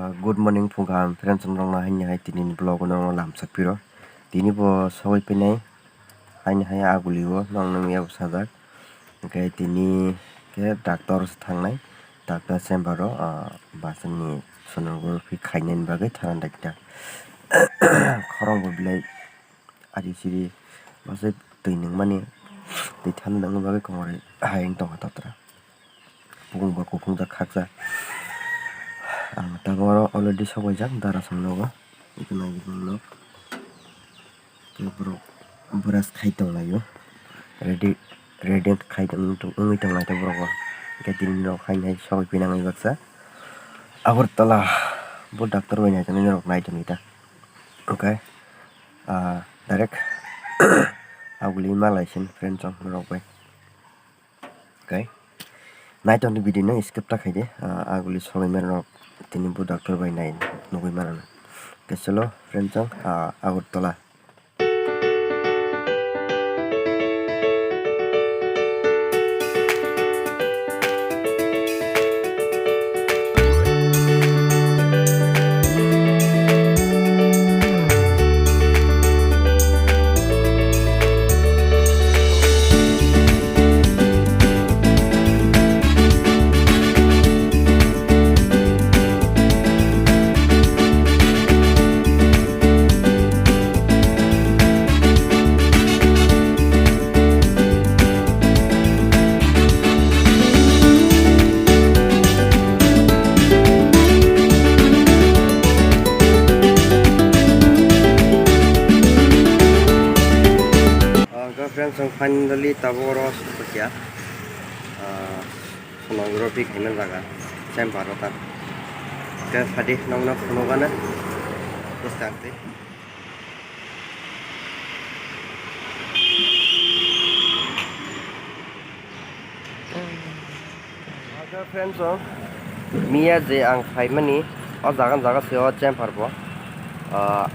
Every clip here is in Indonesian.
Good morning phungam friends rong na hanya hai tinin blog no lamsapiro tini bo sawai pinai haini hai aguliwo nong nang ya sajak ke tini ke doctor thangnai doctor chambero basani sonography khainain bagai thanan dakta khorong bo bilai ari siri basai tuining mani tei than nang bagai komore haing tong hatatra pung ba kupung da khakja taboro already sabai jak dara samnogo ikuna gibolo kebro brush khai tonglayo ready khai tong ungui tonglai ta brogo ketin rok khai sabai pinangai baksa Agartala bo doctor bai nai rok nai tonita okay direct aguli malaisin friends of rok bai okay night on the video no skip ta khaide aguli sabai mer rok tini bu doctor bai nai nugui marana keselo friends of Agartala friends finally taboro seperti sonography kena jaga chambero Thang ke tadi nong sonogana terus nanti friends Mia je ang mani jaga seo chambero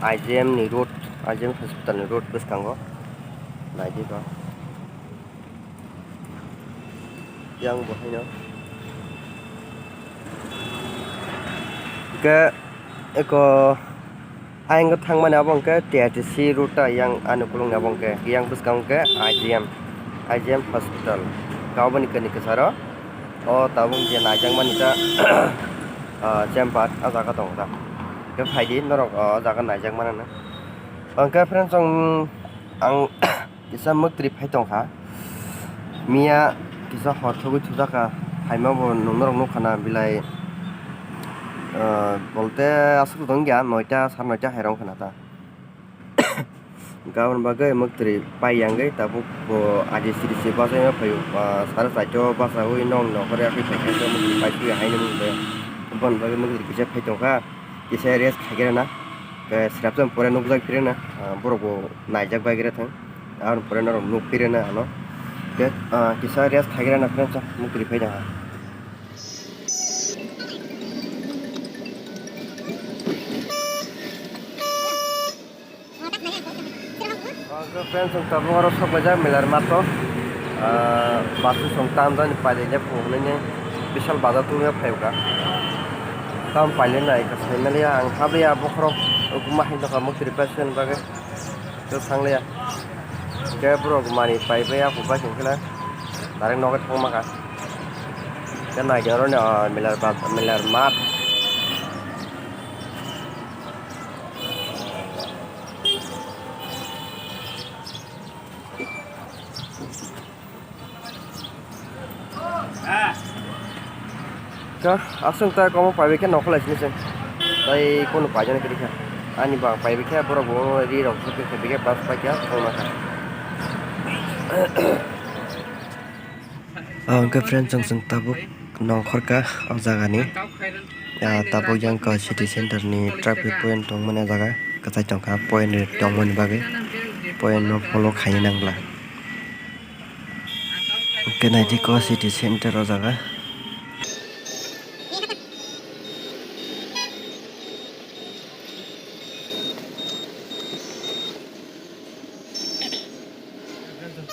IGM ni road IGM hospital ni road beskango naik ko yang bahaya ke eko aing thang mana abang ke TTC ruta yang anukulung abang ke yang buskang ke IGM hospital kau bani ke nikasara tabung je najang manita chamber azaga tong ta ke faidi norok azaga najang mana na angka friends ang kisa muktrip hai tong ha Mia kisa hot thogi thujaka haima bo nongrok nukhana bilai bolte asul dong ya 9টা 9:30 hairong khana ta gaun bagai muktrip pai yangai tabu bo adi siri se basai ma phayu sara saito basa hui nong no kore api khai khai muktrip pai tu haine mung be bon bagai muktrip kisa phai tong ha kisa rest khagera na ke srapjam pore nukjak pirena borok bo naijak bagera thang আর পরে না মুখ ফিরে না আনো কে কিসা রিয়াজ থাকরে না ফ্রেন্ডস মুখ রিফাই না friends taboro sobaja milar mato basu songtam dan paile phone special bazar tu phaiga tam paile na ka semelia ang habya bokhro kuma hinda ka muk repression bage to sanglia ke bro mani pai be aku ba singkela bareng nogat thong maka kan na jaro ne milar mat ka asung ta komo pai be ke nokla sini tai kono pajane ke dikha ani ba pai be ke bro bo ri rok ke be ke pas pa kya thong maka ke friends sang tabuk nongkhorka jaga ni tabuk yang ke city center ni traffic point tong mana jaga kachai tongka point tong mon bagai point no follow khai nangla ke nai di ko city center jaga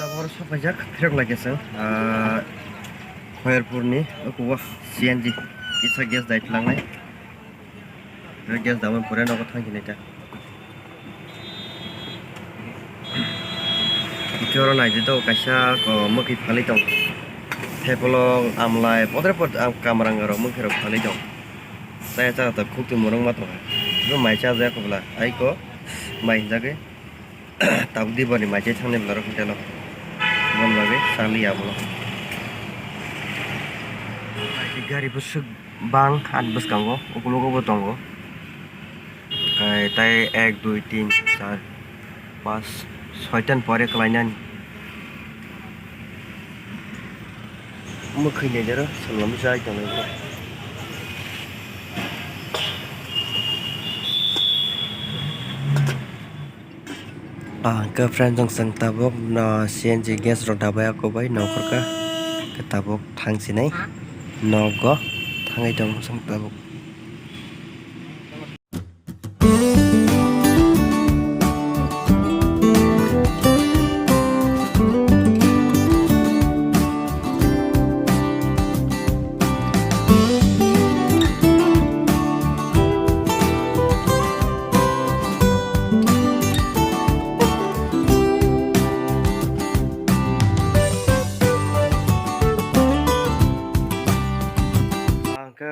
tabor sapajak trek lagi sah Khairpur ni aku wah CNG isa gas dait lang nai gas daman pura no thang kini ta ikoro nai de to kaisa ko muki phali tong thepolong amlai podre pod am kamarang ro muki ro phali tong saya cha ta khuk tu morong ma to ro mai cha ja ko bla ai ko mai jage tabdi bani mai che thang ne bla ro kitelo bon babe sali ablo gari busuk bang at bus kango ukulogo bo tongo kai tai 1 2 3 4 5 6 tan pore klainan mukhai ne jero salam jai tongo ke friend jong sang tabok no CNG gas ro dabaya ko bai no korka ke tabok thang sinai no go thangai dong sang tabok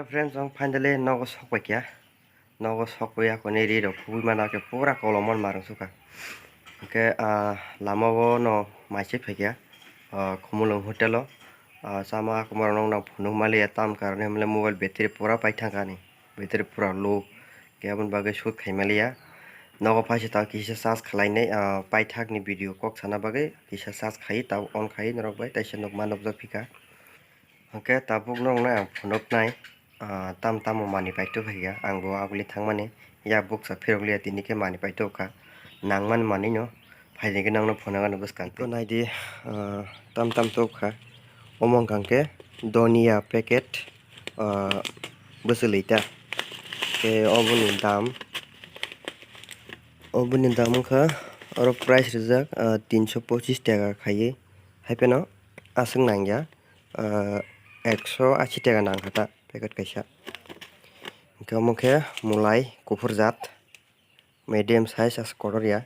friends ang finally nogo sokpai kya nogo sokpai ko ne ri ro phui mana ke pura kolomon marang suka ke lamago no maise phai kya khumulong hotelo sama kumar nong nang phunung mali atam karne hamle mobile battery pura pai thanga ni battery pura low ke abon bagai shoot khai malia nogo phaise ta kisa charge khlai nei pai thak ni video kok sana bagai kisa charge khai ta on khai norok bai taise nok manok jak phika ke tabuk nong na phunok nai tam tam mani paito bhaiya angbo aguli thangmani ya book sa phiroglia tini ke mani paito ka nangman mani no phaide ke nangno phona gana bus kan to naidi tam tam to kha omong kangke donia packet busulita ke obuni dam kha oro price rijak 325 টাকা khaye haipeno asung nangya 180 টাকা nangkhata packet kaisa ke mulai kufur jat medium size as kodoria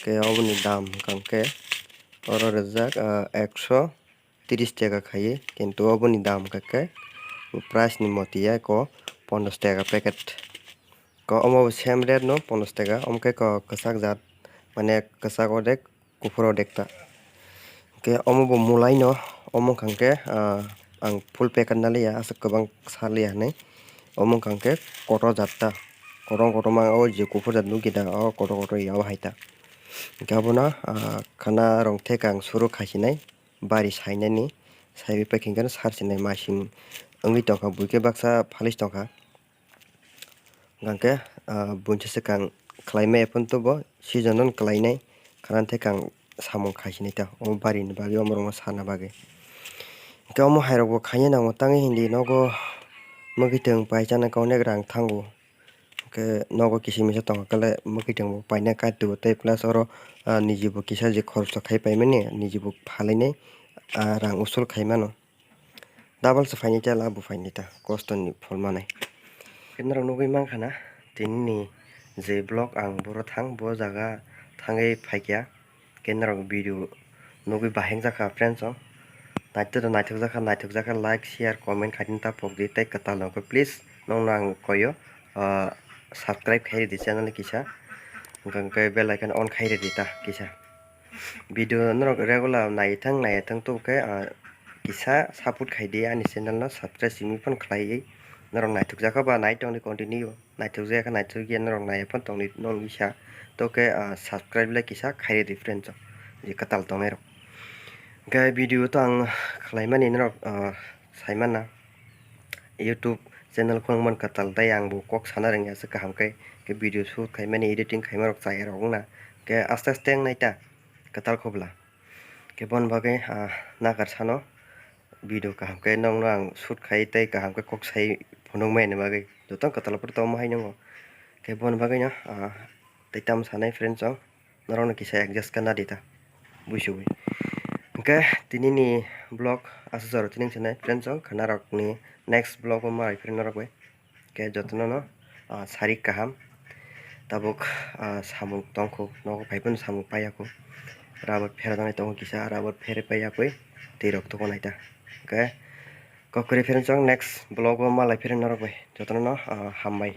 ke oboni dam kangke oro rijak 130 টাকা khaye kintu oboni dam kake price ni motia ko 50 টাকা packet ko omo same rate no 50 টাকা omke ko kasak jat mane kasak odek kufur odekta ke omo bo mulai no omo kangke ang full packet nalia asuk kabang salia nei omong kangke koto jatta koto ma o je kufur jat nugi da o koto yaw haita gabona khana rong thekang suru khasinai bari sainani saibi packing kan sarsinai masim angwi tongka buike baksa phalis tongka gangke bunche sekang khlaimai epon tubo seasonon klainai khanan thekang samung khasinai ta o bari ni bagi omrong sana bagi Kamu hairok bo khanya nang tangi hindi nogo magiteng paicana kau nek rang thangu ke nogo kisi misa tong kale magiteng bo paina ka tu te plus oro niji bo kisa je khorcho khai paimani niji bo phalai rang usul khai mano double se faini ta labu faini ta cost ni folmanai kenra nogoi mangkhana tinni je blog ang boro thang bo jaga thangai phaikya kenra video nogoi baheng jaka friends naithok jaka like share comment khatin ta pokdi tai katal ko please nong nang koyo subscribe khairi di channel kisa gangke bell icon on khairi di ta kisa video norok regular naithang to ke kisa support khaidi ani channel no subscribe simi phone khlai norok naithok jaka ba naitong ni continue naithok jaka naithok ge norok nai phone tong ni non kisa to ke subscribe le kisa khairi di friends je katal tong ero Gaya video to ang khlaimani norok saimana YouTube channel khongman katal dai ang bo kok sana rengya se kaham ke video shoot khaimani editing khaimarok chai rok na ke aste aste ang naita katal khobla ke bon bagai nakar sano video kaham ke nong ang shoot khai tai kaham ke kok sai phonong mai ne bagai jotong katal por to mo hai nang ke bon bagai na taitam sanai friends ong norok na kisa adjust kana dita buisui Oke, tini ni blog asal tining sana friends ong khana rok ni next blog ma friend rok we ke jotno no sari kaham tabuk samung tongko nogo paipun samung payako rabot pheradonai tongo kisa rabot phere payakoi tirok toko naita okay kokore pheran chong next blog o malai pheran norok bai jotono no hambai.